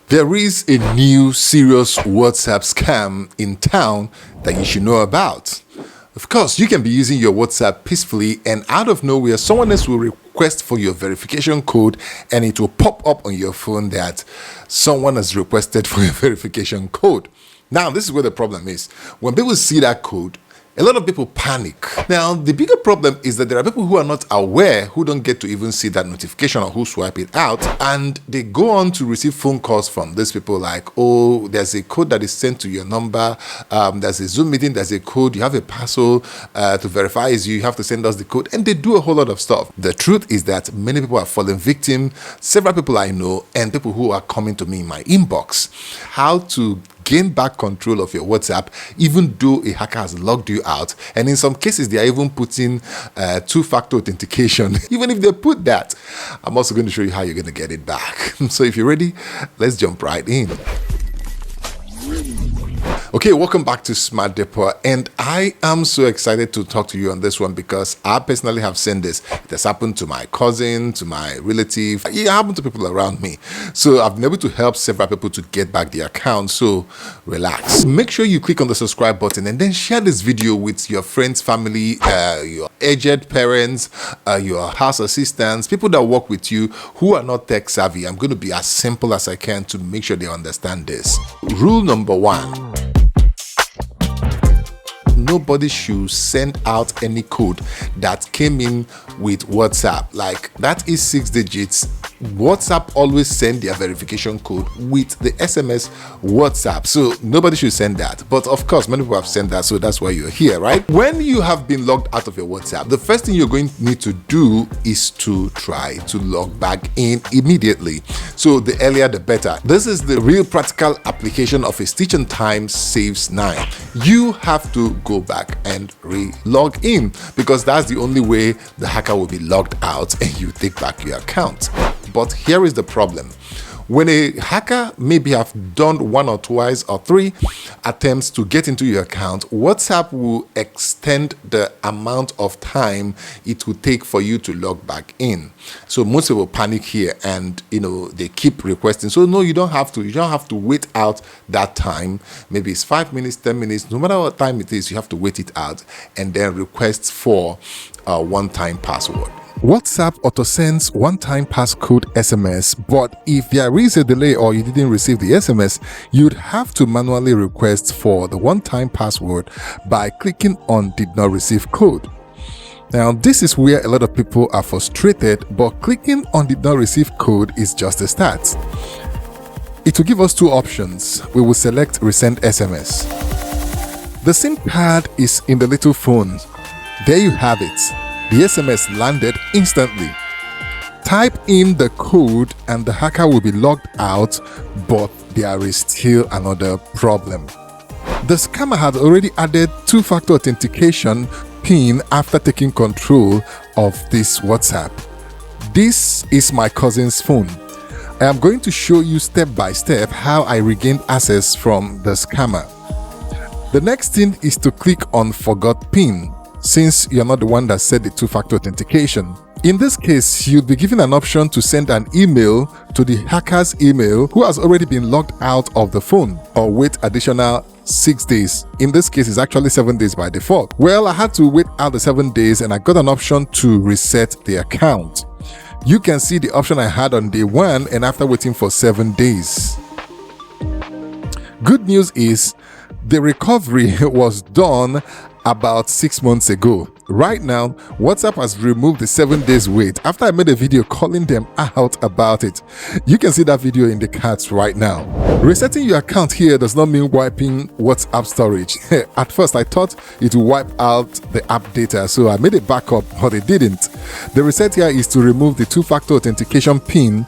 There is a new serious WhatsApp scam in town that you should know about. Of course, you can be using your WhatsApp peacefully and out of nowhere, someone else will request for your verification code and it will pop up on your phone that someone has requested for your verification code. Now, this is where the problem is. When people see that code, a lot of people panic. Now, the bigger problem is that there are people who are not aware, who don't get to even see that notification or who swipe it out, and they go on to receive phone calls from these people like, oh, there's a code that is sent to your number, there's a Zoom meeting, there's a code, you have a parcel to verify you have to send us the code, and they do a whole lot of stuff. The truth is that many people are falling victim, several people I know, and people who are coming to me in my inbox. How to gain back control of your WhatsApp even though a hacker has logged you out, and in some cases they are even putting two-factor authentication. Even if they put that, I'm also going to show you how you're going to get it back. So if you're ready, let's jump right in. Okay, welcome back to Smart Depot, and I am so excited to talk to you on this one because I personally have seen this. It has happened to my cousin, to my relative. It happened to people around me. So I've been able to help several people to get back their account. So relax. Make sure you click on the subscribe button and then share this video with your friends, family, your aged parents, your house assistants, people that work with you who are not tech savvy. I'm going to be as simple as I can to make sure they understand this. Rule number 1. Nobody should send out any code that came in with WhatsApp. Like, that is 6 digits. WhatsApp always send their verification code with the SMS WhatsApp. So nobody should send that. But of course, many people have sent that, so that's why you're here, right? When you have been logged out of your WhatsApp, the first thing you're going to need to do is to try to log back in immediately. So the earlier the better. This is the real practical application of a stitch and time saves 9. You have to go back and re-log in because that's the only way the hacker will be logged out and you take back your account. But here is the problem. When a hacker maybe have done 1 or 2 or 3 attempts to get into your account, WhatsApp will extend the amount of time it will take for you to log back in. So most people panic here and they keep requesting. So no, you don't have to. You don't have to wait out that time. Maybe it's 5 minutes, 10 minutes, no matter what time it is, you have to wait it out and then request for a one-time password. WhatsApp auto-sends one-time passcode SMS, but if there is a delay or you didn't receive the SMS, you'd have to manually request for the one-time password by clicking on Did Not Receive Code. Now, this is where a lot of people are frustrated, but clicking on Did Not Receive Code is just a start. It will give us 2 options. We will select Resend SMS. The SIM card is in the little phone. There you have it. The SMS landed instantly. Type in the code and the hacker will be logged out, but there is still another problem. The scammer had already added two-factor authentication PIN after taking control of this WhatsApp. This is my cousin's phone. I am going to show you step by step how I regained access from the scammer. The next thing is to click on Forgot PIN, since you're not the one that set the two-factor authentication. In this case, you'll be given an option to send an email to the hacker's email who has already been logged out of the phone, or wait additional 6 days. In this case, it's actually 7 days by default. Well, I had to wait out the 7 days and I got an option to reset the account. You can see the option I had on day 1 and after waiting for 7 days. Good news is the recovery was done about 6 months ago. Right now, WhatsApp has removed the 7 days wait after I made a video calling them out about it. You can see that video in the cards right now. Resetting your account here does not mean wiping WhatsApp storage. At first, I thought it would wipe out the app data, so I made a backup, but it didn't. The reset here is to remove the two-factor authentication PIN.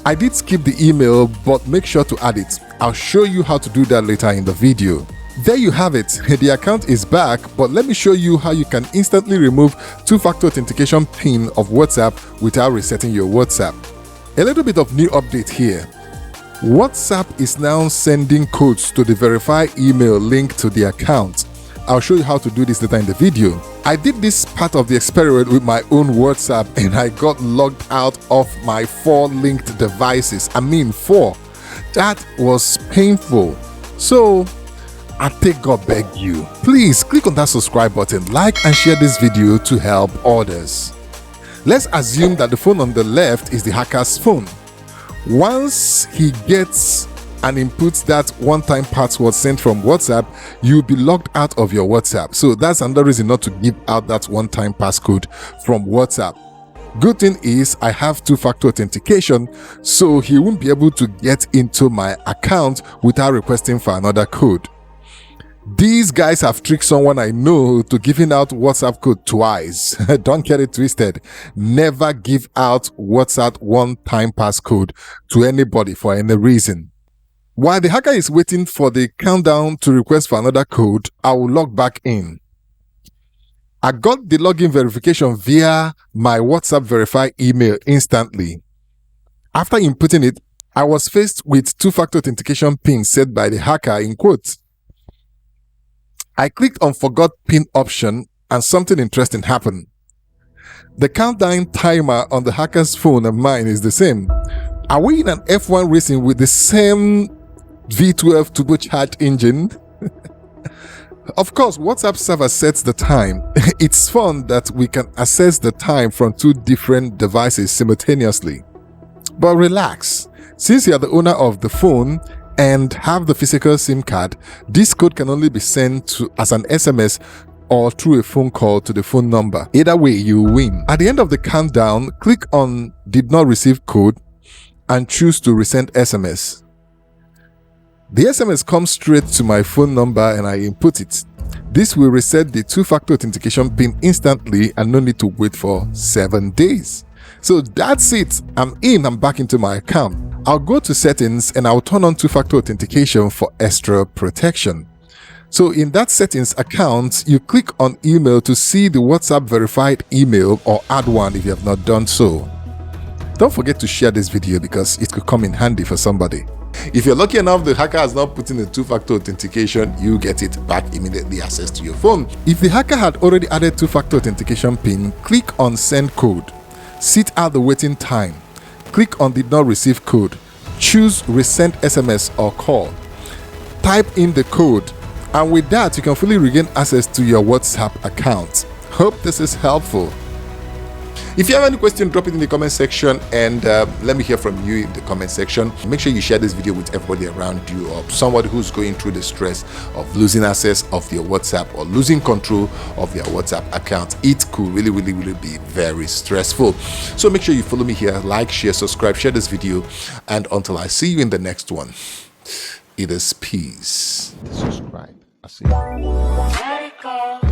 I did skip the email, but make sure to add it. I'll show you how to do that later in the video. There you have it. The account is back, but let me show you how you can instantly remove two-factor authentication PIN of WhatsApp without resetting your WhatsApp. A little bit of new update here. WhatsApp is now sending codes to the verify email linked to the account. I'll show you how to do this later in the video. I did this part of the experiment with my own WhatsApp and I got logged out of my 4 linked devices. I mean 4. That was painful. So I take God beg you, please click on that subscribe button, like and share this video to help others. Let's assume that the phone on the left is the hacker's phone. Once he gets and inputs that one-time password sent from WhatsApp, you'll be logged out of your WhatsApp. So that's another reason not to give out that one-time passcode from WhatsApp. Good thing is I have two-factor authentication, so he won't be able to get into my account without requesting for another code. These guys have tricked someone I know to giving out WhatsApp code twice. Don't get it twisted. Never give out WhatsApp one-time passcode to anybody for any reason. While the hacker is waiting for the countdown to request for another code, I will log back in. I got the login verification via my WhatsApp verified email instantly. After inputting it, I was faced with two-factor authentication PIN set by the hacker in quotes. I clicked on forgot PIN option and something interesting happened. The countdown timer on the hacker's phone and mine is the same. Are we in an F1 racing with the same V12 turbocharged engine? Of course, WhatsApp server sets the time. It's fun that we can access the time from two different devices simultaneously. But relax, since you are the owner of the phone and have the physical SIM card, this code can only be sent as an SMS or through a phone call to the phone number. Either way, you win. At the end of the countdown, click on Did Not Receive Code and choose to resend SMS. The SMS comes straight to my phone number and I input it. This will reset the two-factor authentication PIN instantly and no need to wait for 7 days. So that's it. I'm back into my account. I'll go to settings and I'll turn on two-factor authentication for extra protection. So in that settings account, you click on email to see the WhatsApp verified email or add one if you have not done so. Don't forget to share this video because it could come in handy for somebody. If you're lucky enough the hacker has not put in the two-factor authentication, you get it back immediately access to your phone. If the hacker had already added two-factor authentication PIN, click on send code. Sit out the waiting time. Click on did not receive code. Choose resend SMS or call. Type in the code, and with that you can fully regain access to your WhatsApp account. Hope this is helpful. If you have any question, drop it in the comment section and let me hear from you in the comment section. Make sure you share this video with everybody around you or somebody who's going through the stress of losing access of their WhatsApp or losing control of their WhatsApp account. It could really be very stressful. So make sure you follow me here, like, share, subscribe, share this video, and until I see you in the next one, it is peace. Subscribe. I see you.